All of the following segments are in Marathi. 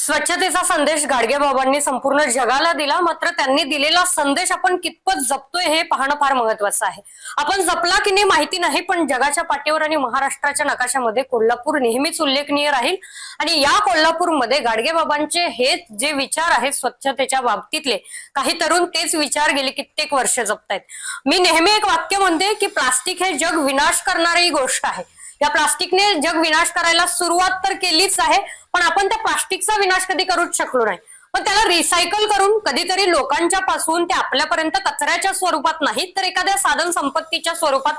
स्वच्छतेचा संदेश गाडगेबाबांनी संपूर्ण जगाला दिला. मात्र त्यांनी दिलेला संदेश आपण कितपत जपतोय हे पाहणं फार महत्वाचं आहे. आपण जपला की नाही माहिती नाही, पण जगाच्या पाठीवर आणि महाराष्ट्राच्या नकाशामध्ये कोल्हापूर नेहमीच उल्लेखनीय राहील. आणि या कोल्हापूरमध्ये गाडगेबाबांचे हे जे विचार आहेत स्वच्छतेच्या बाबतीतले, काही तरुण तेच विचार गेले कित्येक वर्ष जपतायत. मी नेहमी एक वाक्य म्हणते की प्लास्टिक हे जग विनाश करणारी गोष्ट आहे. या प्लास्टिकने जग विनाश करायला सुरुवात तर केलीच आहे, पण आपण त्या प्लास्टिकचा विनाश कधी करूच शकलो नाही. पण त्याला रिसायकल करून कधीतरी लोकांच्या पासून ते आपल्यापर्यंत कचऱ्याच्या स्वरूपात नाही तर एखाद्या साधन संपत्तीच्या स्वरूपात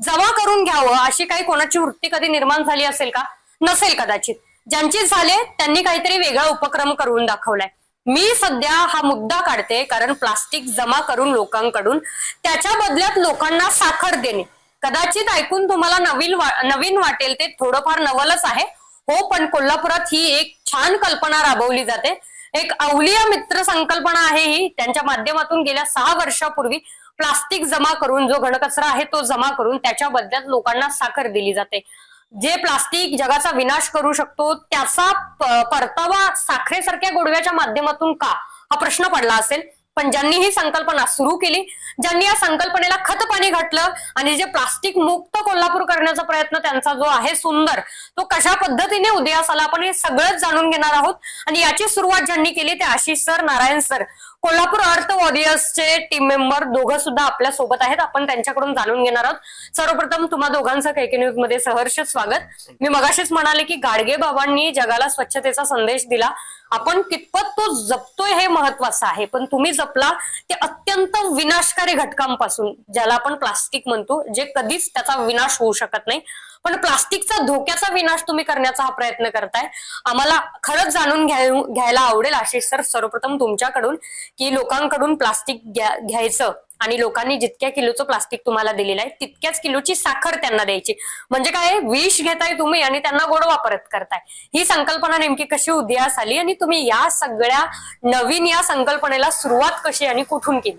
जमा करून घ्यावं, अशी काही कोणाची वृत्ती कधी निर्माण झाली असेल का? नसेल कदाचित. ज्यांची झाले त्यांनी काहीतरी वेगळा उपक्रम करून दाखवलाय. मी सध्या हा मुद्दा काढते कारण प्लास्टिक जमा करून लोकांकडून त्याच्या बदल्यात लोकांना साखर देणे कदाचित ऐकून तुम्हाला नवीन वाटेल. ते थोडंफार नवलच आहे हो, पण कोल्हापुरात ही एक छान कल्पना राबवली जाते. एक अवलिया मित्र संकल्पना आहे ही. त्यांच्या माध्यमातून गेल्या 6 वर्षापूर्वी प्लास्टिक जमा करून, जो घनकचरा आहे तो जमा करून त्याच्या बदल्यात लोकांना साखर दिली जाते. जे प्लास्टिक जगाचा विनाश करू शकतो त्याचा परतावा साखरेसारख्या गोडव्याच्या माध्यमातून का, हा प्रश्न पडला असेल. पण ज्यांनी ही संकल्पना सुरू केली, ज्यांनी या संकल्पनेला खतपाणी घातलं आणि जे प्लास्टिक मुक्त कोल्हापूर करण्याचा प्रयत्न त्यांचा जो आहे सुंदर, तो कशा पद्धतीने उदयास आला आपण हे सगळंच जाणून घेणार आहोत. आणि याची सुरुवात ज्यांनी केली ते आशिष सर, नारायण सर, कोल्हापूर अर्थ वॉरियर्सचे टीम मेंबर, दोघं सुद्धा आपल्या सोबत आहेत. आपण त्यांच्याकडून जाणून घेणार आहोत. सर्वप्रथम तुम्हा दोघांचं केके न्यूज मध्ये सहर्ष स्वागत. मी मगाशीच म्हणाले की गाडगेबाबांनी जगाला स्वच्छतेचा संदेश दिला. आपण कितपत तो जपतोय हे महत्वाचं आहे, पण तुम्ही जपला ते अत्यंत विनाशकारी घटकांपासून, ज्याला आपण प्लास्टिक म्हणतो, जे कधीच त्याचा विनाश होऊ शकत नाही. पण प्लास्टिकचा धोक्याचा विनाश तुम्ही करण्याचा हा प्रयत्न करताय. आम्हाला खरंच जाणून घ्यायला आवडेल आशिष सर, सर्वप्रथम तुमच्याकडून, की लोकांकडून प्लास्टिक घ्यायचं आणि लोकांनी जितक्या किलोचं प्लास्टिक तुम्हाला दिलेलं आहे तितक्याच किलोची साखर त्यांना द्यायची. म्हणजे काय, विष घेताय तुम्ही आणि त्यांना गोड वापरत करताय. ही संकल्पना नेमकी कशी उदयास आली आणि तुम्ही या सगळ्या नवीन या संकल्पनेला सुरुवात कशी आणि कुठून केली?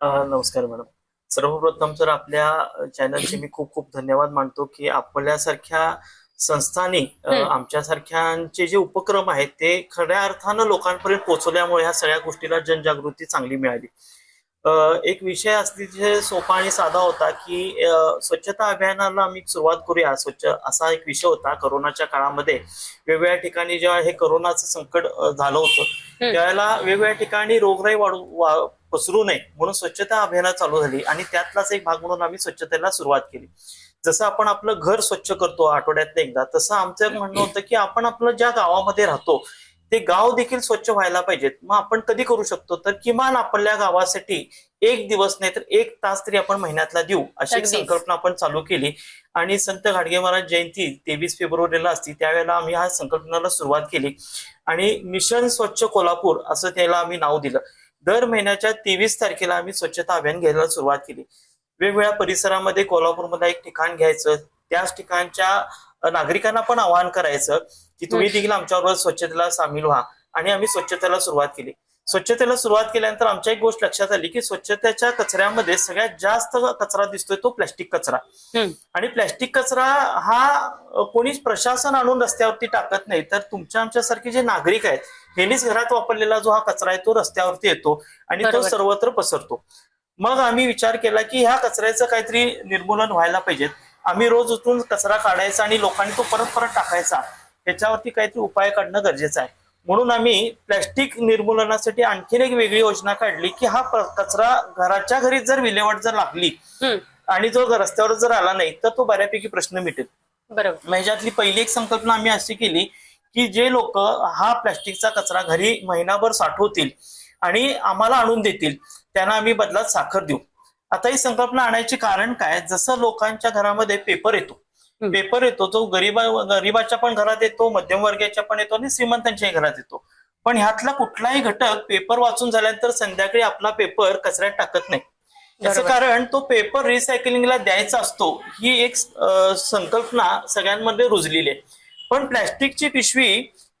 नमस्कार मॅडम. सर्वप्रथम तर आपल्या चॅनलचे मी खूप खूप धन्यवाद मानतो की आपल्यासारख्या संस्थांनी आमच्यासारख्यांचे जे उपक्रम आहेत ते खऱ्या अर्थानं लोकांपर्यंत पोहोचवल्यामुळे ह्या सगळ्या गोष्टीला जनजागृती चांगली मिळाली. एक विषय अतिशय सोपा आणि साधा होता की स्वच्छता अभियानाला आम्ही सुरुवात करूया. स्वच्छ असा एक विषय होता. करोनाच्या काळामध्ये वेगवेगळ्या ठिकाणी जेव्हा हे करोनाचं संकट झालं होतं त्यावेळेला वेगवेगळ्या ठिकाणी रोगराई पसरू नये म्हणून स्वच्छता अभियान चालू झाली आणि त्यातलाच एक भाग म्हणून आम्ही स्वच्छतेला सुरुवात केली. जसं आपण आपलं घर स्वच्छ करतो आठवड्यातनं एकदा, तसं आमचं म्हणणं होतं की आपण आपलं ज्या गावामध्ये राहतो ते गाव देखील स्वच्छ व्हायला पाहिजेत. मग आपण कधी करू शकतो तर किमान आपल्या गावासाठी 1 दिवस नाही तर 1 तास तरी आपण महिन्यातला देऊ, अशी एक संकल्पना आपण चालू केली. आणि संत गाडगे महाराज जयंती 23 फेब्रुवारीला असती त्यावेळेला आम्ही ह्या संकल्पनेला सुरुवात केली आणि मिशन स्वच्छ कोल्हापूर असं त्याला आम्ही नाव दिलं. दर महिन्याच्या 23 तारखेला आम्ही स्वच्छता अभियान घ्यायला सुरुवात केली. वेगवेगळ्या परिसरामध्ये कोल्हापूरमध्ये एक ठिकाण घ्यायचं, त्याच ठिकाणच्या नागरिकांना पण आवाहन करायचं की तुम्ही देखील आमच्याबरोबर स्वच्छतेला सामील व्हा. आणि आम्ही स्वच्छतेला सुरुवात केली. स्वच्छतेला सुरुवात केल्यानंतर आमच्या एक गोष्ट लक्षात आली की स्वच्छतेच्या कचऱ्यामध्ये सगळ्यात जास्त कचरा दिसतोय तो प्लॅस्टिक कचरा. आणि प्लॅस्टिक कचरा हा कोणीच प्रशासन आणून रस्त्यावरती टाकत नाही, तर तुमच्या आमच्यासारखे जे नागरिक आहेत यांनीच घरात वापरलेला जो हा कचरा आहे तो रस्त्यावरती येतो आणि तो सर्वत्र पसरतो. मग आम्ही विचार केला की ह्या कचऱ्याचं काहीतरी निर्मूलन व्हायला पाहिजे. आम्ही रोज उठून कचरा काढायचा आणि लोकांनी तो परत टाकायचा, त्याच्यावरती काहीतरी उपाय काढणं गरजेचं आहे. म्हणून आम्ही प्लॅस्टिक निर्मूलनासाठी आणखीन एक वेगळी योजना काढली की हा कचरा घराच्या घरी जर विल्हेवाट जर लागली आणि जो रस्त्यावर जर आला नाही तर तो बऱ्यापैकी प्रश्न मिटेल. बरोबर. ह्याच्यातली पहिली एक संकल्पना आम्ही अशी केली की जे लोक हा प्लॅस्टिकचा कचरा घरी महिनाभर साठवतील आणि आम्हाला आणून देतील त्यांना आम्ही बदलात साखर देऊ. आता ही संकल्पना आणायची कारण काय, जसं लोकांच्या घरामध्ये पेपर येतो तो गरीबाच्या पण घरात येतो, मध्यमवर्गीयाच्या पण येतो आणि श्रीमंतांच्याही घरात येतो. पण ह्यातला कुठलाही घटक पेपर वाचून झाल्यानंतर संध्याकाळी आपला पेपर कचऱ्यात टाकत नाही. याचं कारण तो पेपर रिसायकलिंगला द्यायचा असतो. ही एक संकल्पना सगळ्यांमध्ये रुजलेली आहे. पण प्लॅस्टिकची पिशवी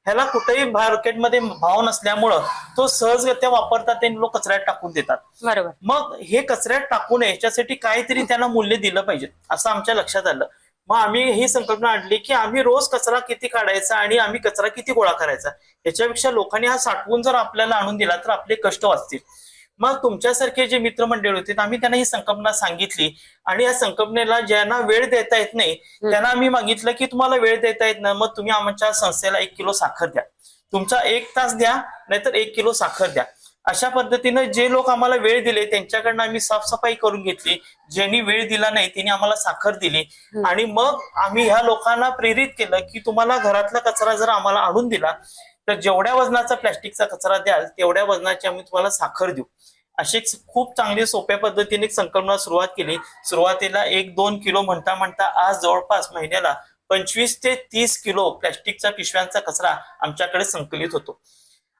ह्याला कुठेही मार्केटमध्ये भाव नसल्यामुळं तो सहजगत्या वापरतात आणि लोक कचऱ्यात टाकून देतात. बरोबर. मग हे कचऱ्यात टाकू नये याच्यासाठी काहीतरी त्यांना मूल्य दिलं पाहिजे असं आमच्या लक्षात आलं. मग आम्ही ही संकल्पना आणली की आम्ही रोज कचरा किती काढायचा आणि आम्ही कचरा किती गोळा करायचा, याच्यापेक्षा लोकांनी हा साठवून जर आपल्याला आणून दिला तर आपले कष्ट वाचतील. मग तुमच्यासारखे जे मित्रमंडळी होते आम्ही त्यांना ही संकल्पना सांगितली आणि या संकल्पनेला ज्यांना वेळ देता येत नाही त्यांना आम्ही मागितलं की तुम्हाला वेळ देता येत नाही, मग तुम्ही आमच्या संस्थेला 1 किलो साखर द्या, तुमचा 1 तास द्या, नाहीतर 1 किलो साखर द्या. अशा पद्धतीनं जे लोक आम्हाला वेळ दिले त्यांच्याकडनं आम्ही साफसफाई करून घेतली, ज्यांनी वेळ दिला नाही त्यांनी आम्हाला साखर दिली. आणि मग आम्ही ह्या लोकांना प्रेरित केलं की तुम्हाला घरातला कचरा जर आम्हाला आणून दिला तर जेवढ्या वजनाचा प्लॅस्टिकचा कचरा द्याल तेवढ्या वजनाची आम्ही तुम्हाला साखर देऊ. अशी खूप चांगली सोप्या पद्धतीने संकल्पना सुरुवात केली. सुरुवातीला 1-2 किलो म्हणता म्हणता आज जवळपास महिन्याला 25 ते 30 किलो प्लॅस्टिकच्या पिशव्यांचा कचरा आमच्याकडे संकलित होतो.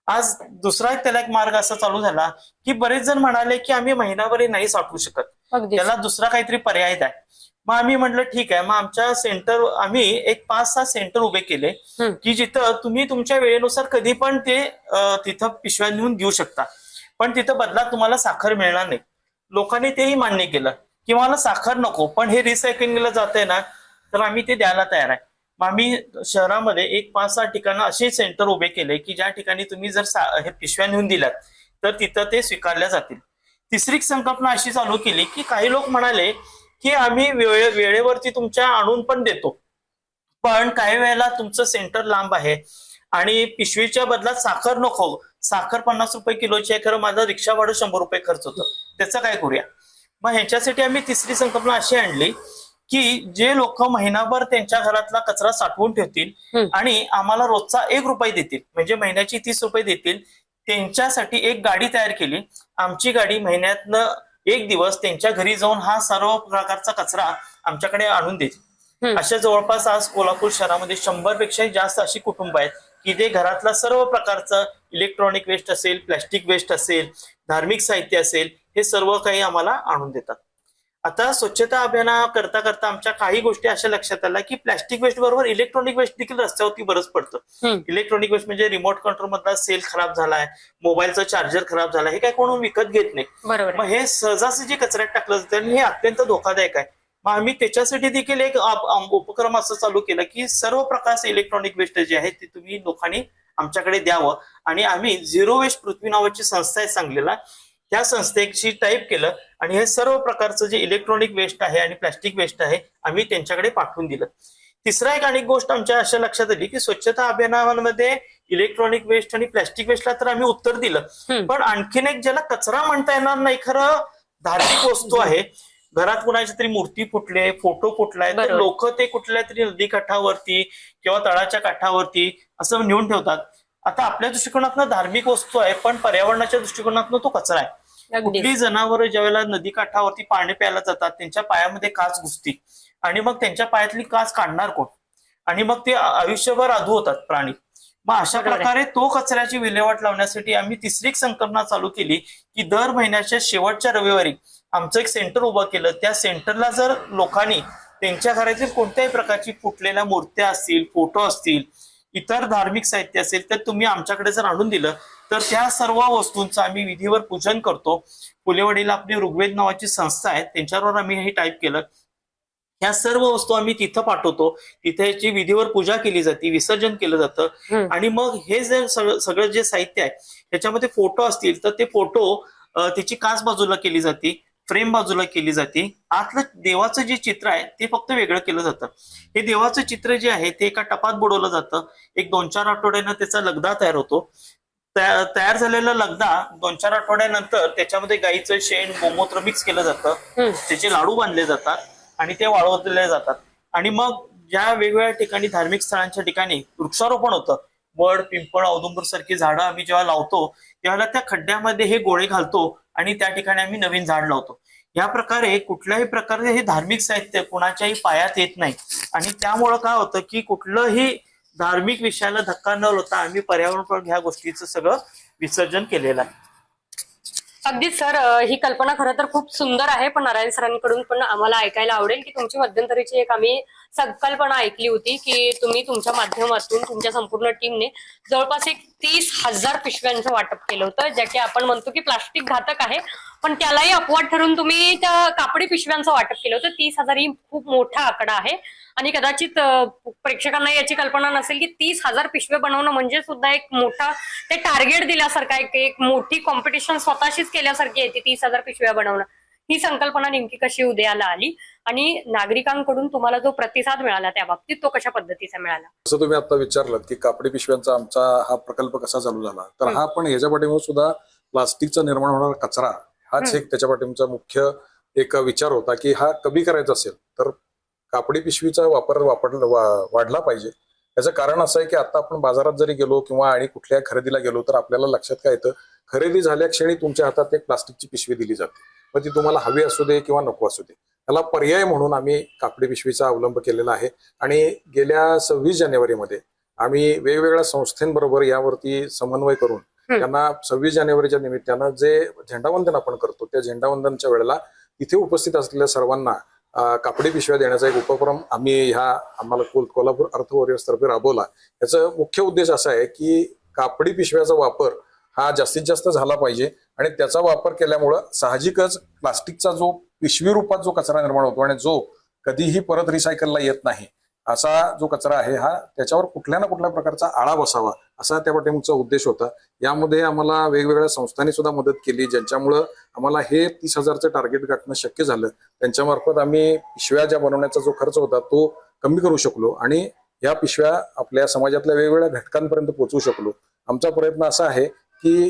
आज दुसरा त्याला एक मार्ग असा चालू झाला की बरेच जण म्हणाले की आम्ही महिनाभर नाही साठवू शकत, त्याला दुसरा काहीतरी पर्याय द्या. मग आम्ही म्हटलं ठीक आहे, मग आमच्या सेंटर आम्ही एक 5-6 सेंटर उभे केले की जिथं तुम्ही तुमच्या वेळेनुसार कधी पण ते तिथं पिशव्या नेऊन देऊ शकता, पण तिथं बदलात तुम्हाला साखर मिळणार नाही. लोकांनी तेही मान्य केलं की मला साखर नको, पण हे रिसायकलिंगला जातंय ना तर आम्ही ते द्यायला तयार आहे. मग आम्ही शहरामध्ये एक 5-6 ठिकाणं असे सेंटर उभे केले की ज्या ठिकाणी तुम्ही जर हे पिशव्या नेऊन दिल्यात तर तिथं ते स्वीकारल्या जातील. तिसरी संकल्पना अशी चालू केली की काही लोक म्हणाले की आम्ही वेळेवरती तुमच्या आणून पण देतो, पण काही वेळेला तुमचं सेंटर लांब आहे आणि पिशवीच्या बदलात साखर नको, साखर 50 रुपये किलोची आहे, खरं माझं रिक्षा भाडं 100 रुपये खर्च होतं, त्याचं काय करूया. मग ह्याच्यासाठी आम्ही तिसरी संकल्पना अशी आणली की जे लोक महिनाभर त्यांच्या घरातला कचरा साठवून ठेवतील आणि आम्हाला रोजचा 1 रुपये देतील, म्हणजे महिन्याची 30 रुपये देतील, त्यांच्यासाठी एक गाडी तयार केली. आमची गाडी महिन्यातनं 1 दिवस त्यांच्या घरी जाऊन हा सर्व प्रकारचा कचरा आमच्याकडे आणून देते. अशा जवळपास आज कोल्हापूर शहरामध्ये 100 पेक्षाही जास्त अशी कुटुंब आहेत की जे घरातला सर्व प्रकारचं इलेक्ट्रॉनिक वेस्ट असेल, प्लॅस्टिक वेस्ट असेल, धार्मिक साहित्य असेल, हे सर्व काही आम्हाला आणून देतात. आता स्वच्छता अभियाना करता करता आमच्या काही गोष्टी अशा लक्षात आल्या की प्लॅस्टिक वेस्ट बरोबर इलेक्ट्रॉनिक वेस्ट देखील रस्त्यावरती बरंच पडतं. इलेक्ट्रॉनिक वेस्ट म्हणजे रिमोट कंट्रोल मधला सेल खराब झालाय, मोबाईलचं चार्जर खराब झालाय, हे काय कोण विकत घेत नाही. मग हे सहजासहजी कचऱ्यात टाकलं जातं आणि हे अत्यंत धोकादायक आहे. मग आम्ही त्याच्यासाठी देखील एक उपक्रम असं चालू केला की सर्व प्रकारचे इलेक्ट्रॉनिक वेस्ट जे आहे ते तुम्ही लोकांनी आमच्याकडे द्यावं. आणि आम्ही झिरो वेस्ट पृथ्वी नावाची संस्था आहे सांगलीला, त्या संस्थेशी टाईप केलं आणि हे सर्व प्रकारचं जे इलेक्ट्रॉनिक वेस्ट आहे आणि प्लॅस्टिक वेस्ट आहे आम्ही त्यांच्याकडे पाठवून दिलं. तिसरा एक अनेक गोष्ट आमच्या अशा लक्षात आली की स्वच्छता अभियानामध्ये इलेक्ट्रॉनिक वेस्ट आणि प्लॅस्टिक वेस्टला तर आम्ही उत्तर दिलं, पण आणखीन एक ज्याला कचरा म्हणता येणार नाही, खरं धार्मिक वस्तू आहे, घरात कुणाच्या तरी मूर्ती फुटले, फोटो फुटलाय, तर लोक ते कुठल्या तरी नदी काठावरती किंवा तळाच्या काठावरती असं नेऊन ठेवतात. आता आपल्या दृष्टिकोनातनं धार्मिक वस्तू आहे, पण पर्यावरणाच्या दृष्टिकोनातनं तो कचरा आहे. कुठली जनावरं ज्यावेळेला नदी काठावरती पाणी प्यायला जातात त्यांच्या पायामध्ये काच घुसती आणि मग त्यांच्या पायातली काच काढणार कोण, आणि मग ते आयुष्यभर अधू होतात प्राणी. मग अशा प्रकारे तो कचऱ्याची विल्हेवाट लावण्यासाठी आम्ही तिसरी एक संकल्पना चालू केली की दर महिन्याच्या शेवटच्या रविवारी आमचं एक सेंटर उभं केलं. त्या सेंटरला जर लोकांनी त्यांच्या घरातील कोणत्याही प्रकारची फुटलेल्या मूर्त्या असतील, फोटो असतील, इतर धार्मिक साहित्य असेल तर तुम्ही आमच्याकडे जर आणून दिलं तर त्या सर्व वस्तूंचं आम्ही विधीवर पूजन करतो. फुलेवाडीला आपली ऋग्वेद नावाची संस्था आहे, त्यांच्यावर आम्ही हे टाईप केलं. ह्या सर्व वस्तू आम्ही तिथं पाठवतो, तिथे याची विधीवर पूजा केली जाते, विसर्जन केलं जातं. आणि मग हे जे सगळं जे साहित्य आहे त्याच्यामध्ये फोटो असतील तर ते फोटो त्याची काच बाजूला केली जाते, फ्रेम बाजूला केली जाते. आतलं देवाचं जे चित्र आहे ते फक्त वेगळं केलं जातं. हे देवाचं चित्र जे आहे ते एका टपात बुडवलं जातं. एक 2-4 आठवड्यानं त्याचा लगदा तयार होतो. तयार झालेला लगदा 2-4 आठवड्यानंतर त्याच्यामध्ये गाईचं शेण, गोमूत्र मिक्स केलं जातं, त्याचे लाडू बांधले जातात आणि ते वाळवले जातात. आणि मग ज्या वेगवेगळ्या ठिकाणी धार्मिक स्थळांच्या ठिकाणी वृक्षारोपण होतं, वड, पिंपळ, औदुंबर सारखी झाडं आम्ही जेव्हा लावतो तेव्हा त्या खड्ड्यामध्ये हे गोळे घालतो आणि त्या ठिकाणी आम्ही नवीन झाड लावतो. या प्रकारे कुठल्याही प्रकारे हे धार्मिक साहित्य कुणाच्याही पायात येत नाही आणि त्यामुळं काय होतं की कुठलंही धार्मिक विषयाला धक्का न होता आम्ही पर्यावरण ह्या गोष्टीचं सगळं विसर्जन केलेलं आहे. अगदीच सर, ही कल्पना खरं तर खूप सुंदर आहे, पण नारायण सरांकडून पण आम्हाला ऐकायला आवडेल की तुमची मध्यंतरीची एक आम्ही संकल्पना ऐकली होती की तुम्ही तुमच्या माध्यमातून तुमच्या संपूर्ण टीमने जवळपास एक 30,000 पिशव्यांचं वाटप केलं होतं, ज्या की आपण म्हणतो की प्लास्टिक घातक आहे, पण त्यालाही अपवाद ठरून तुम्ही त्या कापडी पिशव्यांचं वाटप केलं होतं. 30,000 ही खूप मोठा आकडा आहे आणि कदाचित प्रेक्षकांना याची कल्पना नसेल की 30,000 पिशवे बनवणं म्हणजे सुद्धा एक मोठा ते टार्गेट दिल्यासारखं एक मोठी कॉम्पिटिशन स्वतःशीच केल्यासारखी आहे ती 30,000 पिशव्या बनवणं. ही संकल्पना नेमकी कशी उदयाला आली आणि नागरिकांकडून तुम्हाला जो प्रतिसाद मिळाला त्या बाबतीत तो कशा पद्धतीचा मिळाला? जसं तुम्ही आता विचारलं की कापडी पिशव्यांचा आमचा हा प्रकल्प कसा चालू झाला, तर हा पण ह्याच्या पाठीमागे सुद्धा प्लास्टिकचा निर्माण होणारा कचरा हाच एक त्याच्या पाठीमागचा मुख्य एक विचार होता की हा कमी करायचा असेल तर कापडी पिशवीचा वापर वाढला पाहिजे. याचं कारण असं आहे की आता आपण बाजारात जरी गेलो किंवा आणि कुठल्या खरेदीला गेलो तर आपल्याला लक्षात काय येतं, खरेदी झाल्या क्षणी तुमच्या हातात एक प्लास्टिकची पिशवी दिली जाते, मग ती तुम्हाला हवी असू दे किंवा नको असू दे. त्याला पर्याय म्हणून आम्ही कापडी पिशवीचा अवलंब केलेला आहे आणि गेल्या 26 जानेवारीमध्ये आम्ही वेगवेगळ्या संस्थांबरोबर यावरती समन्वय करून त्यांना 26 जानेवारीच्या निमित्तानं जे झेंडावंदन आपण करतो त्या झेंडावंदनच्या वेळेला इथे उपस्थित असलेल्या सर्वांना कापडी पिशव्या देण्याचा एक उपक्रम आम्ही आम्हाला कोल्हापूर अर्थ वॉरियर्स तर्फे राबवला. याचा मुख्य उद्देश असा आहे की कापडी पिशव्याचा वापर हा जास्तीत जास्त झाला पाहिजे आणि त्याचा वापर केल्यामुळं साहजिकच प्लास्टिकचा जो पिशवी रूपात जो कचरा निर्माण होतो आणि जो कधीही परत रिसायकलला येत नाही असा जो कचरा आहे हा त्याच्यावर कुठल्या ना कुठल्या प्रकारचा आळा बसावा असा त्या पाठीमागचा उद्देश होता. यामध्ये आम्हाला वेगवेगळ्या संस्थांनी सुद्धा मदत केली, ज्यांच्यामुळं आम्हाला हे 30,000चं टार्गेट गाठणं शक्य झालं. त्यांच्यामार्फत आम्ही पिशव्या ज्या बनवण्याचा जो खर्च होता तो कमी करू शकलो आणि या पिशव्या आपल्या समाजातल्या वेगवेगळ्या घटकांपर्यंत पोहोचवू शकलो. आमचा प्रयत्न असा आहे की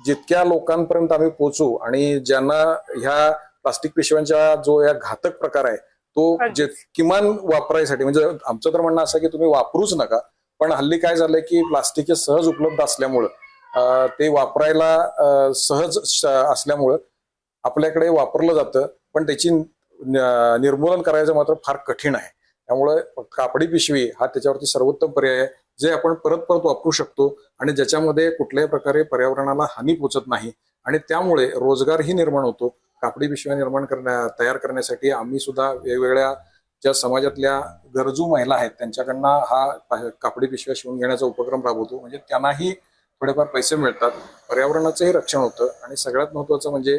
जितक्या लोकांपर्यंत आम्ही पोहोचू आणि ज्यांना ह्या प्लास्टिक पिशव्यांचा जो या घातक प्रकार आहे तो जे किमान वापरायसाठी, म्हणजे आमचं तर म्हणणं असं की तुम्ही वापरूच नका, पण हल्ली काय झालंय की प्लास्टिक हे सहज उपलब्ध असल्यामुळं ते वापरायला सहज असल्यामुळं आपल्याकडे वापरलं जातं, पण त्याची निर्मूलन करायचं मात्र फार कठीण आहे. त्यामुळे कापडी पिशवी हा त्याच्यावरती सर्वोत्तम पर्याय आहे जे आपण परत परत वापरू शकतो आणि ज्याच्यामध्ये कुठल्याही प्रकारे पर्यावरणाला हानी पोचत नाही आणि त्यामुळे रोजगारही निर्माण होतो. कापडी पिशव्या तयार करण्यासाठी आम्ही सुद्धा वेगवेगळ्या ज्या समाजातल्या गरजू महिला आहेत त्यांच्याकडनं हा कापडी पिशव्या शिवून घेण्याचा उपक्रम राबवतो, म्हणजे त्यांनाही थोडेफार पैसे मिळतात, पर्यावरणाचंही रक्षण होतं आणि सगळ्यात महत्वाचं म्हणजे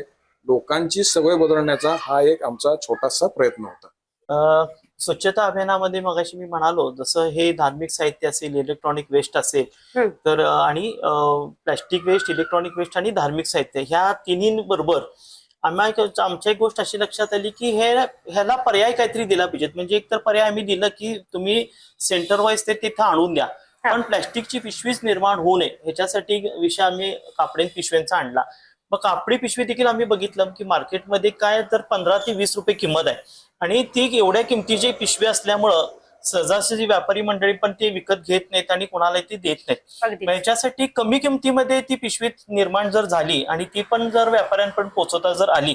लोकांची सवय बदलण्याचा हा एक आमचा छोटासा प्रयत्न होता. स्वच्छता अभियानामध्ये मगाशी मी म्हणालो जसं हे धार्मिक साहित्य असेल, इलेक्ट्रॉनिक वेस्ट असेल तर आणि प्लॅस्टिक वेस्ट, इलेक्ट्रॉनिक वेस्ट आणि धार्मिक साहित्य ह्या तिन्हींबरोबर आमच्या एक गोष्ट अशी लक्षात आली की ह्याला पर्याय काहीतरी दिला पाहिजेत. म्हणजे एक तर पर्याय आम्ही दिलं की तुम्ही सेंटर वाईज ते तिथं आणून द्या, पण प्लॅस्टिकची पिशवीच निर्माण होऊ नये ह्याच्यासाठी विषय आम्ही कापडी पिशव्यांचा आणला. मग कापडी पिशवी देखील आम्ही बघितलं की मार्केटमध्ये काय तर 15 ते 20 रुपये किंमत आहे आणि ती एवढ्या किमतीची पिशवी असल्यामुळं सहजासहजी व्यापारी मंडळी पण ते विकत घेत नाहीत आणि कोणाला ती देत नाहीत. याच्यासाठी कमी किमतीमध्ये ती पिशवी निर्माण जर झाली आणि ती पण जर व्यापाऱ्यांपर्यंत पोहोचवता जर आली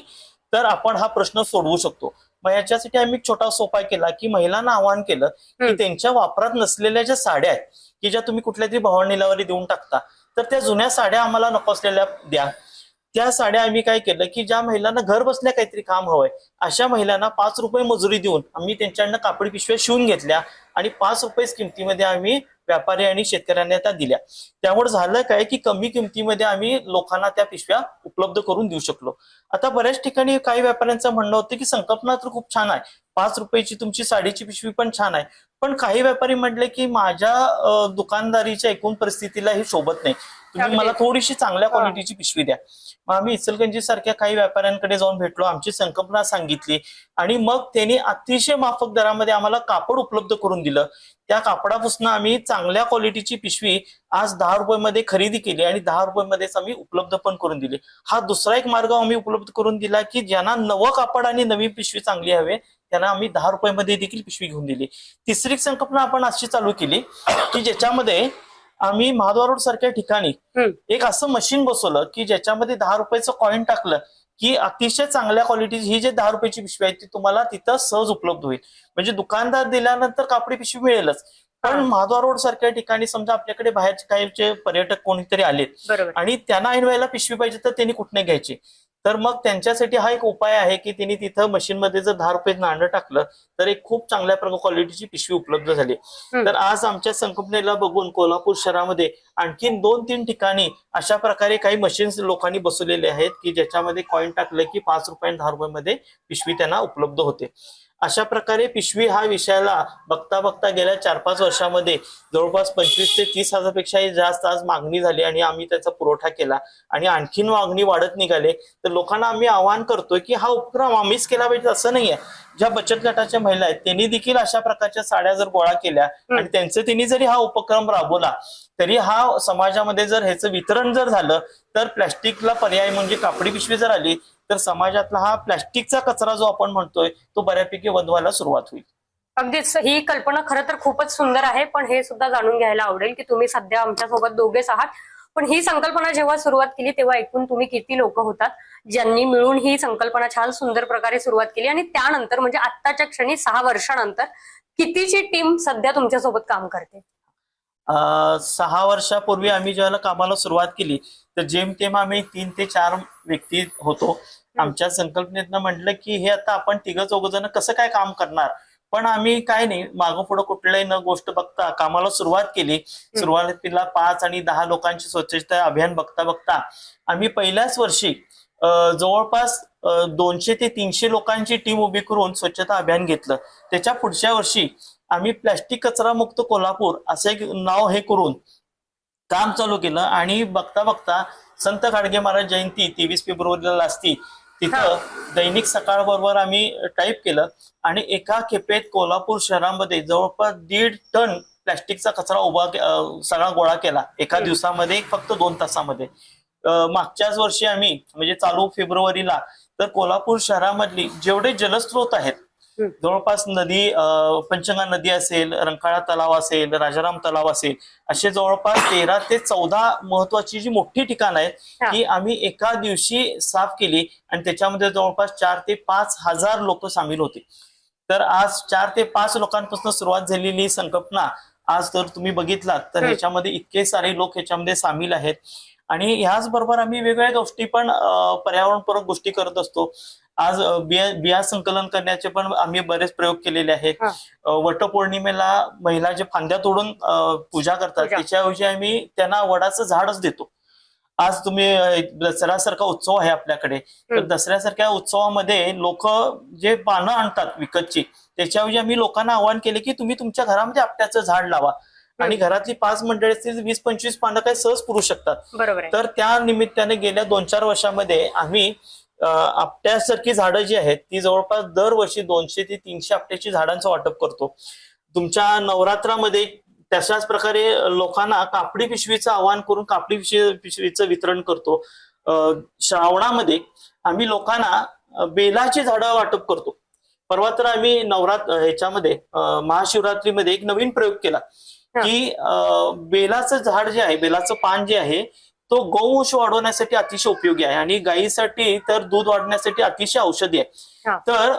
तर आपण हा प्रश्न सोडवू शकतो. मग याच्यासाठी आम्ही छोटा सोपा केला की महिलांना आवाहन केलं की त्यांच्या वापरात नसलेल्या ज्या साड्या आहेत की ज्या तुम्ही कुठल्या तरी भवानीलावरी देऊन टाकता तर त्या जुन्या साड्या आम्हाला नको असलेल्या द्या. त्या साड्या आम्ही काय केलं की ज्या महिलांना घर बसल्या काहीतरी काम हवंय अशा महिलांना 5 रुपये मजुरी देऊन आम्ही त्यांच्याकडनं कापडी पिशव्या शिवून घेतल्या आणि 5 रुपये किमतीमध्ये आम्ही व्यापारी आणि शेतकऱ्यांना त्या दिल्या. त्यामुळे झालं काय की कमी किमतीमध्ये आम्ही लोकांना त्या पिशव्या उपलब्ध करून देऊ शकलो. आता बऱ्याच ठिकाणी काही व्यापाऱ्यांचं म्हणणं होतं की संकल्पना तर खूप छान आहे, 5 रुपयाची तुमची साडीची पिशवी पण छान आहे, पण काही व्यापारी म्हटले की माझ्या दुकानदारीच्या एकूण परिस्थितीला ही शोभत नाही, तुम्ही मला थोडीशी चांगल्या क्वालिटीची पिशवी द्या. मग आम्ही इचलकरंजी सारख्या काही व्यापाऱ्यांकडे जाऊन भेटलो, आमची संकल्पना सांगितली आणि मग त्यांनी अतिशय माफक दरामध्ये आम्हाला कापड उपलब्ध करून दिलं. त्या कापडापासून आम्ही चांगल्या क्वालिटीची पिशवी आज 10 रुपयामध्ये खरेदी केली आणि 10 रुपयामध्येच आम्ही उपलब्ध पण करून दिली. हा दुसरा एक मार्ग आम्ही उपलब्ध करून दिला की ज्यांना नवं कापड आणि नवी पिशवी चांगली हवे त्यांना आम्ही 10 रुपयामध्ये देखील पिशवी घेऊन दिली. तिसरी संकल्पना आपण अशी चालू केली की ज्याच्यामध्ये आम्ही महाद्वार रोड सारख्या ठिकाणी एक असं मशीन बसवलं की ज्याच्यामध्ये 10 रुपयाचं कॉईन टाकलं की अतिशय चांगल्या क्वालिटीची ही जे 10 रुपयाची पिशवी आहे ती तुम्हाला तिथं सहज उपलब्ध होईल. म्हणजे दुकानदार दिल्यानंतर कापडी पिशवी मिळेलच, पण महाद्वार रोड सारख्या ठिकाणी समजा आपल्याकडे बाहेरचे काही पर्यटक कोणीतरी आलेत आणि त्यांना ऐन वेळेला पिशवी पाहिजे तर त्यांनी कुठने घ्यायची, तर मग त्यांच्यासाठी हा एक उपाय आहे की त्यांनी तिथं मशीनमध्ये जर 10 रुपये नाणं टाकलं तर एक खूप चांगल्या क्वालिटीची पिशवी उपलब्ध झाली. तर आज आमच्या संकल्पनेला बघून कोल्हापूर शहरामध्ये आणखीन 2-3 ठिकाणी अशा प्रकारे काही मशीन्स लोकांनी बसवलेले आहेत की ज्याच्यामध्ये कॉईन टाकलं की 5 रुपये आणि 10 रुपयामध्ये पिशवी त्यांना उपलब्ध होते. अशा प्रकारे पिशवी हा विषयाला बघता बघता गेल्या 4-5 वर्षामध्ये जवळपास 25 ते 30 हजारपेक्षाही जास्त आज मागणी झाली आणि आम्ही त्याचा पुरवठा केला आणि आणखीन मागणी वाढत निघाले. तर लोकांना आम्ही आवाहन करतोय की हा उपक्रम आम्हीच केला पाहिजे असं नाहीये. ज्या बचत गटाच्या महिला आहेत त्यांनी देखील अशा प्रकारच्या साड्या जर गोळा केल्या आणि त्यांनी जरी हा उपक्रम राबवला तरी हा समाजामध्ये जर ह्याचं वितरण जर झालं तर प्लॅस्टिकला पर्याय म्हणजे कापडी पिशवी जर आली तर समाजातला हा प्लॅस्टिकचा कचरा जो आपण म्हणतोय तो बऱ्यापैकी बंद व्हायला सुरुवात होईल. अगदीच ही कल्पना खरं तर खूपच सुंदर आहे, पण हे सुद्धा जाणून घ्यायला आवडेल की तुम्ही सध्या आमच्यासोबत दोघेच आहात, पण ही संकल्पना जेव्हा सुरुवात केली तेव्हा एकूण तुम्ही किती लोक होतात ज्यांनी मिळून ही संकल्पना छान सुंदर प्रकारे सुरुवात केली, आणि त्यानंतर म्हणजे आत्ताच्या क्षणी 6 वर्षानंतर कितीची टीम सध्या तुमच्यासोबत काम करते? 6 वर्षापूर्वी आम्ही ज्यावेळेला कामाला सुरुवात केली तर जेमतेम आम्ही 3 ते 4 व्यक्ती होतो. आमच्या संकल्पनेतनं म्हटलं की हे आता आपण 3-4 जण कसं काय काम करणार, पण आम्ही काय नाही मागं पुढं कुठल्याही न गोष्ट बघता कामाला सुरुवात केली. सुरुवातीला 5 आणि 10 लोकांची स्वच्छता अभियान बघता बघता आम्ही पहिल्याच वर्षी जवळपास 200 ते 300 लोकांची टीम उभी करून स्वच्छता अभियान घेतलं. त्याच्या पुढच्या वर्षी आम्ही प्लॅस्टिक कचरा मुक्त कोल्हापूर असं एक नाव हे करून काम चालू केलं आणि बघता बघता संत गाडगे महाराज जयंती 23 फेब्रुवारीला असती तिथं दैनिक सकाळ बरोबर आम्ही टाईप केलं आणि एका खेपेत कोल्हापूर शहरामध्ये जवळपास 1.5 टन प्लॅस्टिकचा कचरा सगळा गोळा केला एका दिवसामध्ये, फक्त 2 तासामध्ये. मागच्याच वर्षी आम्ही म्हणजे चालू फेब्रुवारीला तर कोल्हापूर शहरामधली जेवढे जलस्रोत आहेत जवळपास नदी, पंचगंगा नदी असेल, रंकाळा तलाव असेल, राजाराम तलाव असेल, असे जवळपास 13 ते 14 महत्वाची जी मोठी ठिकाणं आहेत ती आम्ही एका दिवशी साफ केली आणि त्याच्यामध्ये जवळपास 4 ते 5 हजार लोक सामील होते. तर आज 4 ते 5 लोकांपासून सुरुवात झालेली संकल्पना आज तर तुम्ही बघितलात तर ह्याच्यामध्ये इतके सारे लोक ह्याच्यामध्ये सामील आहेत. आणि ह्याच बरोबर आम्ही वेगवेगळ्या गोष्टी पण पर्यावरणपूरक गोष्टी करत असतो. आज बिया संकलन करण्याचे पण आम्ही बरेच प्रयोग केलेले आहेत. वटपौर्णिमेला महिला जे फांद्या तोडून पूजा करतात त्याच्याऐवजी आम्ही त्यांना वडाचं झाडच देतो. आज तुम्ही दसऱ्यासारखा उत्सव आहे आपल्याकडे, तर दसऱ्यासारख्या उत्सवामध्ये लोक जे पानं आणतात विकतची त्याच्याऐवजी आम्ही लोकांना आवाहन केले की तुम्ही तुमच्या घरामध्ये आपट्याचं झाड लावा आणि घरातली 5 मंडळी असतील 20-25 पानं काही सहज पुरू शकतात. तर त्या निमित्ताने गेल्या 2-4 वर्षामध्ये आम्ही आपट्यासारखी झाडं जी आहेत ती जवळपास दरवर्षी 200 ते 300 आपट्याची झाडांचं वाटप करतो. तुमच्या नवरात्रामध्ये तशाच प्रकारे लोकांना कापडी पिशवीचं आवाहन करून कापडी पिशवीचं वितरण करतो. श्रावणामध्ये आम्ही लोकांना बेलाची झाडं वाटप करतो. परवा तर आम्ही ह्याच्यामध्ये महाशिवरात्रीमध्ये एक नवीन प्रयोग केला की बेलाचं झाड जे आहे, बेलाचं पान जे आहे तो गौवंश वाढवण्यासाठी अतिशय उपयोगी आहे आणि गायीसाठी तर दूध वाढण्यासाठी अतिशय औषधी आहे. तर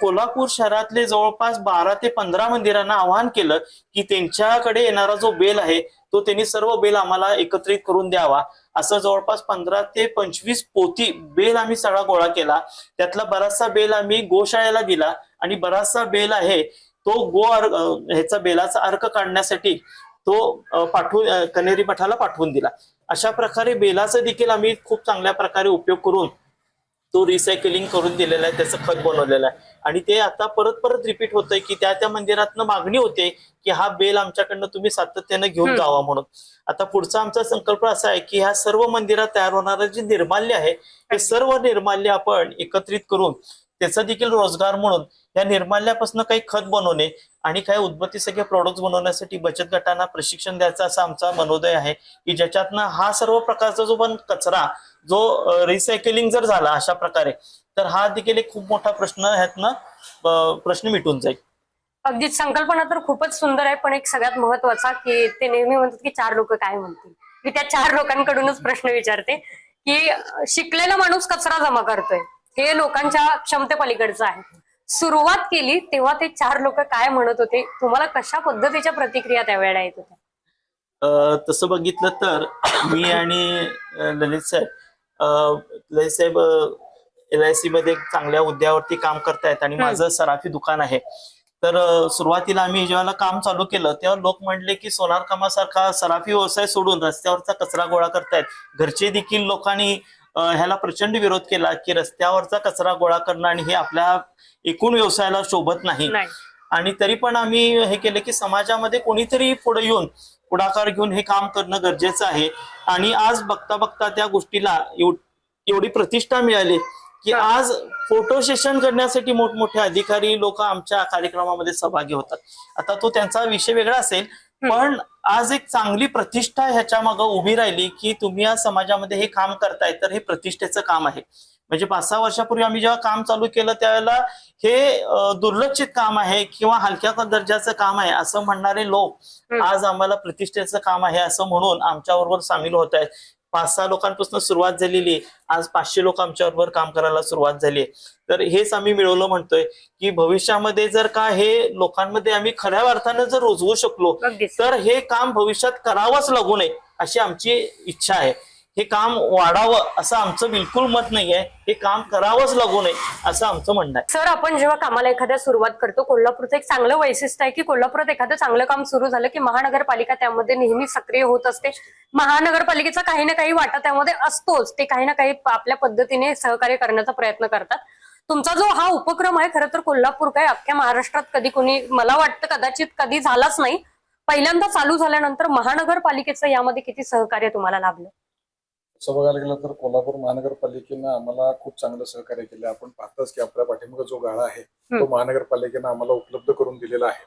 कोल्हापूर शहरातले जवळपास 12 ते 15 मंदिरांना आवाहन केलं की त्यांच्याकडे येणारा जो बेल आहे तो त्यांनी सर्व बेल आम्हाला एकत्रित करून द्यावा. असं जवळपास 15 ते 25 पोती बेल आम्ही सगळा गोळा केला. त्यातला बराचसा बेल आम्ही गोशाळेला दिला आणि बराचसा बेल आहे तो ह्याचा बेलाचा अर्क काढण्यासाठी तो कनेरी मठाला पाठवून दिला. अशा प्रकारे बेलाचा देखील आम्ही खूप चांगल्या प्रकारे उपयोग करून तो रिसायकलिंग करून दिलेला आहे, त्याचं खत बनवलेलं आहे आणि ते आता परत परत रिपीट होतंय की त्या मंदिरातनं मागणी होते की हा बेल आमच्याकडनं तुम्ही सातत्यानं घेऊन जावा म्हणून. आता पुढचा आमचा संकल्प असा आहे की ह्या सर्व मंदिरात तयार होणारं जे निर्माल्य आहे ते सर्व निर्माल्य आपण एकत्रित करून त्याचा देखील रोजगार म्हणून या निर्माल्यापासून काही खत बनवणे आणि काही उदबत्ती सगळे प्रोडक्ट बनवण्यासाठी बचत गटांना प्रशिक्षण द्यायचा असा आमचा मनोदय आहे की ज्याच्यातनं हा सर्व प्रकारचा जो पण कचरा जो रिसायकलिंग जर झाला अशा प्रकारे तर हा देखील एक खूप मोठा प्रश्न मिटून जाईल. अगदीच संकल्पना तर खूपच सुंदर आहे, पण एक सगळ्यात महत्वाचा की ते नेहमी म्हणतात की 4 लोक काय म्हणतील. मी त्या 4 लोकांकडूनच प्रश्न विचारते की शिकलेला माणूस कचरा जमा करतोय हे लोकांच्या क्षमतेपलीकडचं आहे. सुरुवात केली तेव्हा ते 4 लोक काय म्हणत होते, तुम्हाला कशा पद्धतीच्या प्रतिक्रिया त्यावेळेला येत होत्या? तसं बघितलं तर मी आणि ललित साहेब साहेब LIC मध्ये चांगल्या हुद्द्यावरती काम करतायत आणि माझं सराफी दुकान आहे. तर सुरुवातीला आम्ही जेव्हा काम चालू केलं तेव्हा लोक म्हणले की सोनार कामासारखा सराफी व्यवसाय सोडून रस्त्यावरचा कचरा गोळा करतायत. घरचे देखील लोकांनी ह्याला प्रचंड विरोध केला की रस्त्यावरचा कचरा गोळा करणं आणि हे आपल्या एकूण व्यवसायाला शोभत नाही. आणि तरी पण आम्ही हे केलं की समाजामध्ये कोणीतरी पुढे येऊन पुढाकार घेऊन हे काम करणं गरजेचं आहे. आणि आज बघता बघता त्या गोष्टीला एवढी प्रतिष्ठा मिळाली की आज फोटो सेशन करण्यासाठी मोठमोठे अधिकारी लोक आमच्या कार्यक्रमामध्ये सहभागी होतात. आता तो त्यांचा विषय वेगळा असेल, पण आज एक चांगली प्रतिष्ठा ह्याच्या मागे उभी राहिली की तुम्ही या समाजामध्ये हे काम करताय तर हे प्रतिष्ठेचं काम आहे. म्हणजे 5-6 वर्षापूर्वी आम्ही जेव्हा काम चालू केलं त्यावेळेला हे दुर्लक्षित काम आहे किंवा हलक्या दर्जाचं काम आहे असं म्हणणारे लोक आज आम्हाला प्रतिष्ठेचं काम आहे असं म्हणून आमच्याबरोबर सामील होत आहेत. 5-6 लोकांपासून सुरुवात झालेली आहे. आज 500 लोक आमच्याबरोबर काम करायला सुरुवात झाली आहे. तर हेच आम्ही मिळवलं म्हणतोय की भविष्यामध्ये जर का हे लोकांमध्ये आम्ही खऱ्या अर्थानं जर रुजवू शकलो तर हे काम भविष्यात करावंच लागू नये अशी आमची इच्छा आहे. हे काम वाढावं असं आमचं बिलकुल मत नाहीये. हे काम करावंच लागू नये असं आमचं म्हणणं आहे. सर, आपण जेव्हा कामाला एखाद्या सुरुवात करतो, कोल्हापूरचं एक चांगलं वैशिष्ट्य आहे की कोल्हापुरात एखादं चांगलं काम सुरू झालं की महानगरपालिका त्यामध्ये नेहमी सक्रिय होत असते. महानगरपालिकेचा काही ना काही वाटा त्यामध्ये असतोच. ते काही ना काही आपल्या पद्धतीने सहकार्य करण्याचा प्रयत्न करतात. तुमचा जो हा उपक्रम आहे खरं तर कोल्हापूर काय अख्ख्या महाराष्ट्रात कधी कोणी, मला वाटतं कदाचित कधी झालाच नाही. पहिल्यांदा चालू झाल्यानंतर महानगरपालिकेचं यामध्ये किती सहकार्य तुम्हाला लाभलं? असं बघायला गेलं तर कोल्हापूर महानगरपालिकेनं आम्हाला खूप चांगलं सहकार्य केलं. आपण पाहताच की आपल्या पाठीमागे जो गाळा आहे तो महानगरपालिकेनं आम्हाला उपलब्ध करून दिलेला आहे.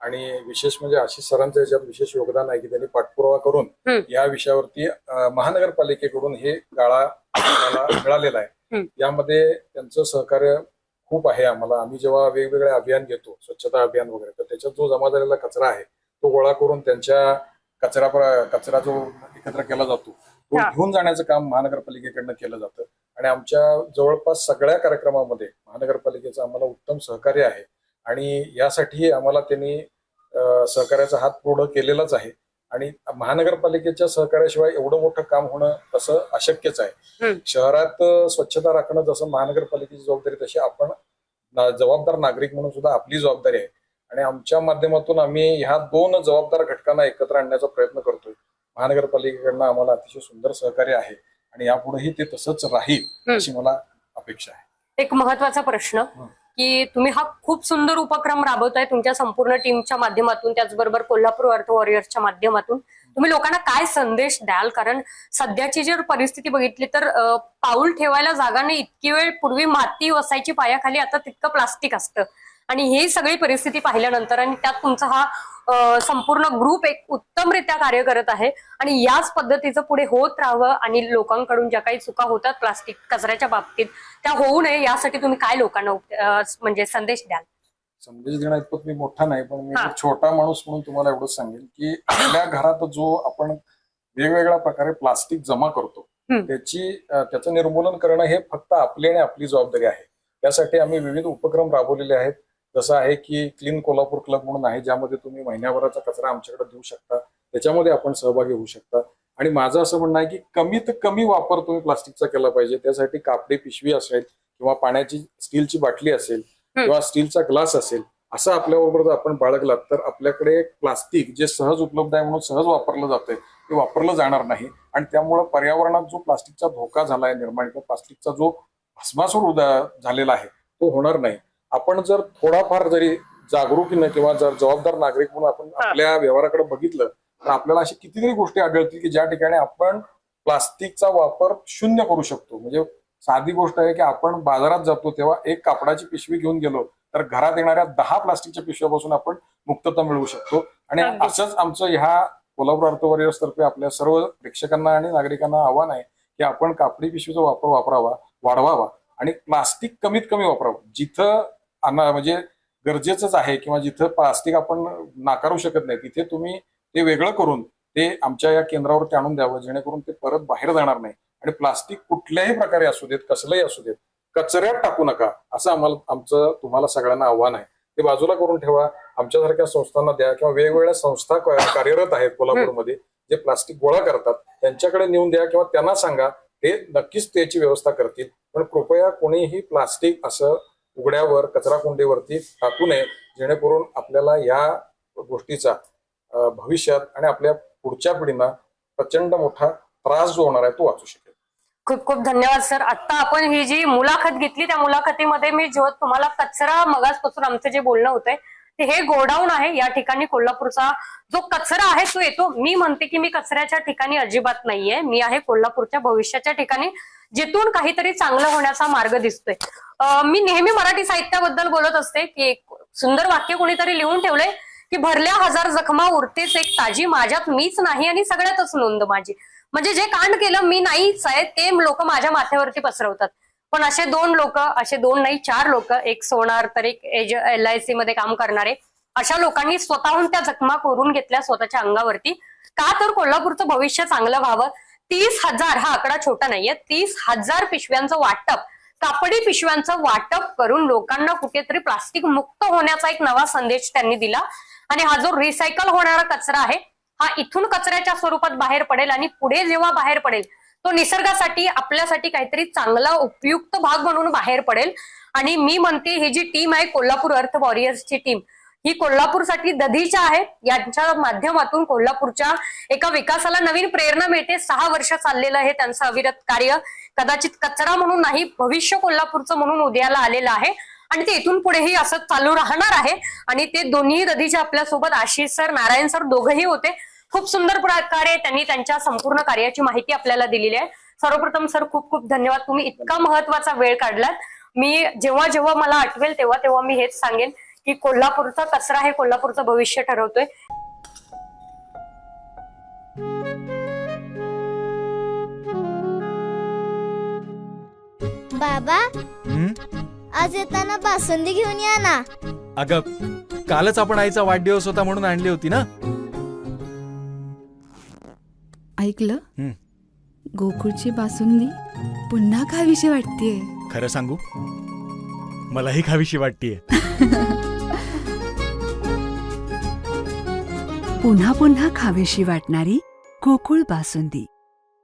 आणि विशेष म्हणजे आशिष सरांचं याच्यात विशेष योगदान आहे की त्यांनी पाठपुरावा करून या विषयावरती महानगरपालिकेकडून हे गाळा आम्हाला मिळालेला आहे. यामध्ये त्यांचं सहकार्य खूप आहे आम्हाला. आम्ही जेव्हा वेगवेगळे अभियान घेतो, स्वच्छता अभियान वगैरे, तर त्याच्यात जो जमा झालेला कचरा आहे तो गोळा करून त्यांच्या कचरा जो एकत्र केला जातो तो घेऊन जाण्याचं काम महानगरपालिकेकडनं केलं जातं. आणि आमच्या जवळपास सगळ्या कार्यक्रमामध्ये महानगरपालिकेचं आम्हाला उत्तम सहकार्य आहे. आणि यासाठी आम्हाला त्यांनी सहकार्याचा हात पुढं केलेलाच आहे. आणि महानगरपालिकेच्या सहकार्याशिवाय एवढं मोठं काम होणं तसं अशक्यच आहे. शहरात स्वच्छता राखणं जसं महानगरपालिकेची जबाबदारी, तशी आपण जबाबदार नागरिक म्हणून सुद्धा आपली जबाबदारी आहे. आणि आमच्या माध्यमातून आम्ही ह्या 2 जबाबदार घटकांना एकत्र आणण्याचा प्रयत्न करतोय. महानगरपालिकेकडनं आम्हाला अतिशय सुंदर सहकार्य आहे आणि यापुढेही ते तसंच राहील अशी मला अपेक्षा आहे. एक महत्वाचा प्रश्न की तुम्ही हा खूप सुंदर उपक्रम राबवताय तुमच्या संपूर्ण टीमच्या माध्यमातून, त्याचबरोबर कोल्हापूर अर्थ वॉरियर्सच्या माध्यमातून. तुम्ही लोकांना काय संदेश द्याल? कारण सध्याची जर परिस्थिती बघितली तर पाऊल ठेवायला जागा नाही. इतकी वेळ पूर्वी माती वसायची पायाखाली, आता तितकं प्लास्टिक असतं. आणि ही सगळी परिस्थिती पाहिल्यानंतर आणि त्यात तुमचा हा संपूर्ण ग्रुप एक उत्तमरित्या कार्य करत आहे आणि याच पद्धतीचं पुढे होत राहावं आणि लोकांकडून ज्या काही चुका होतात प्लास्टिक कचऱ्याच्या बाबतीत त्या होऊ नये यासाठी तुम्ही काय लोकांना म्हणजे संदेश द्याल? संदेश देण्या इतपत मी मोठा नाही, पण मी एक छोटा माणूस म्हणून तुम्हाला एवढंच सांगेन की आपल्या घरात जो आपण वेगवेगळ्या प्रकारे प्लास्टिक जमा करतो त्याचं निर्मूलन करणं हे फक्त आपली आणि आपली जबाबदारी आहे. त्यासाठी आम्ही विविध उपक्रम राबवलेले आहेत. जसं आहे की क्लीन कोल्हापूर क्लब म्हणून आहे, ज्यामध्ये तुम्ही महिन्याभराचा कचरा आमच्याकडे देऊ शकता, त्याच्यामध्ये आपण सहभागी होऊ शकता. आणि माझं असं म्हणणं आहे की कमीत कमी वापर तुम्ही प्लास्टिकचा केला पाहिजे. त्यासाठी कापडी पिशवी असेल किंवा पाण्याची स्टीलची बाटली असेल किंवा स्टीलचा ग्लास असेल, असं आपल्याबरोबर जर आपण बाळगलात तर आपल्याकडे प्लास्टिक जे सहज उपलब्ध आहे म्हणून सहज वापरलं जातंय ते वापरलं जाणार नाही. आणि त्यामुळे पर्यावरणात जो प्लास्टिकचा धोका झालाय निर्माण, किंवा प्लास्टिकचा जो भस्मासूर झालेला आहे तो होणार नाही. आपण जर थोडाफार जरी जागरूकीनं किंवा जर जबाबदार नागरिक म्हणून आपण आपल्या व्यवहाराकडे बघितलं तर आपल्याला अशी कितीतरी गोष्टी आढळतील की ज्या ठिकाणी आपण प्लास्टिकचा वापर शून्य करू शकतो. म्हणजे साधी गोष्ट आहे की आपण बाजारात जातो तेव्हा एक कापडाची पिशवी घेऊन गेलो तर घरात येणाऱ्या 10 प्लास्टिकच्या पिशव्यापासून आपण मुक्तता मिळवू शकतो. आणि असंच आमचं ह्या कोल्हापूर अर्थ वॉरियर्स तर्फे आपल्या सर्व प्रेक्षकांना आणि नागरिकांना आव्हान आहे की आपण कापडी पिशवीचा वापर वाढवावा आणि प्लास्टिक कमीत कमी वापरावं. जिथं म्हणजे गरजेचंच आहे किंवा जिथं प्लास्टिक आपण नाकारू शकत नाही तिथे तुम्ही ते वेगळं करून ते आमच्या या केंद्रावरती आणून द्यावं, जेणेकरून ते परत बाहेर जाणार नाही. आणि प्लास्टिक कुठल्याही प्रकारे असू देत, कसलंही असू देत, कचऱ्यात टाकू नका असं आमचं तुम्हाला सगळ्यांना आव्हान आहे. ते बाजूला करून ठेवा. आमच्यासारख्या संस्थांना द्या किंवा वेगवेगळ्या संस्था कार्यरत आहेत कोल्हापूरमध्ये जे प्लास्टिक गोळा करतात त्यांच्याकडे नेऊन द्या किंवा त्यांना सांगा ते नक्कीच त्याची व्यवस्था करतील. पण कृपया कोणीही प्लास्टिक असं उघड्यावर कचरा कुंडीवरती टाकू नये, जेणेकरून आपल्याला या गोष्टीचा भविष्यात आणि आपल्या पुढच्या पिढींना प्रचंड मोठा त्रास जो होणार आहे तो वाचू शकेल. खूप खूप धन्यवाद सर. आता आपण ही जी मुलाखत घेतली त्या मुलाखतीमध्ये मी जो तुम्हाला कचरा मगासपासून आमचं जे बोलणं होतंय ते हे गोडाऊन आहे. या ठिकाणी कोल्हापूरचा जो कचरा आहे तो येतो. मी म्हणते की मी कचऱ्याच्या ठिकाणी अजिबात नाहीये, मी आहे कोल्हापूरच्या भविष्याच्या ठिकाणी, जिथून काहीतरी चांगलं होण्याचा मार्ग दिसतोय. मी नेहमी मराठी साहित्याबद्दल बोलत असते की एक सुंदर वाक्य कोणीतरी लिहून ठेवलंय की भरल्या हजार जखमा उरतेच एक ताजी, माझ्यात मीच नाही आणि सगळ्यातच नोंद माझी. म्हणजे जे कांड केलं मी नाहीच आहे ते लोक माझ्या माथ्यावरती पसरवतात. पण असे दोन लोक, असे दोन नाही 4 लोक, एक सोनार तर एक LIC मध्ये काम करणारे, अशा लोकांनी स्वतःहून त्या जखमा करून घेतल्या स्वतःच्या अंगावरती. का तर कोल्हापूरचं भविष्य चांगलं व्हावं. 30,000 हा आकडा छोटा नाहीये, 30,000 पिशव्यांचं वाटप, कापडी पिशव्यांचं वाटप करून लोकांना कुठेतरी प्लास्टिक मुक्त होण्याचा एक नवा संदेश त्यांनी दिला. आणि हा जो रिसायकल होणारा कचरा आहे हा इथून कचऱ्याच्या स्वरूपात बाहेर पडेल आणि पुढे जेव्हा बाहेर पडेल तो निसर्गासाठी आपल्यासाठी काहीतरी चांगला उपयुक्त भाग म्हणून बाहेर पडेल. आणि मी म्हणते ही जी टीम आहे कोल्हापूर अर्थ वॉरियर्सची टीम, ही कोल्हापूरसाठी दधीच्या आहे. यांच्या माध्यमातून कोल्हापूरच्या एका विकासाला नवीन प्रेरणा मिळते. 6 वर्ष चाललेलं आहे त्यांचं अविरत कार्य. कदाचित कचरा म्हणून नाही, भविष्य कोल्हापूरचं म्हणून उदयाला आलेलं आहे आणि ते इथून पुढेही असं चालू राहणार आहे. आणि ते दोन्ही दधीच्या आपल्यासोबत आशिष सर, नारायण सर दोघंही होते. खूप सुंदर प्रकारे त्यांनी त्यांच्या संपूर्ण कार्याची माहिती आपल्याला दिलेली आहे. सर्वप्रथम सर खूप खूप धन्यवाद, तुम्ही इतका महत्वाचा वेळ काढलात. मी जेव्हा जेव्हा मला आठवेल तेव्हा तेव्हा मी हेच सांगेन की कोल्हापूरचा कचरा हे कोल्हापूरचं भविष्य ठरवतोय. बाबा, आज येताना बासुंदी घेऊन या ना. अगं, कालच आपण आईचा वाढदिवस होता म्हणून आणली होती ना. ऐकलं, गोकुळची बासुंदी पुन्हा खावीशी वाटतेय. खरं सांगू, मलाही खावीशी वाटतेय. पुन्हा पुन्हा खावीशी वाटणारी गोकुळ बासुंदी.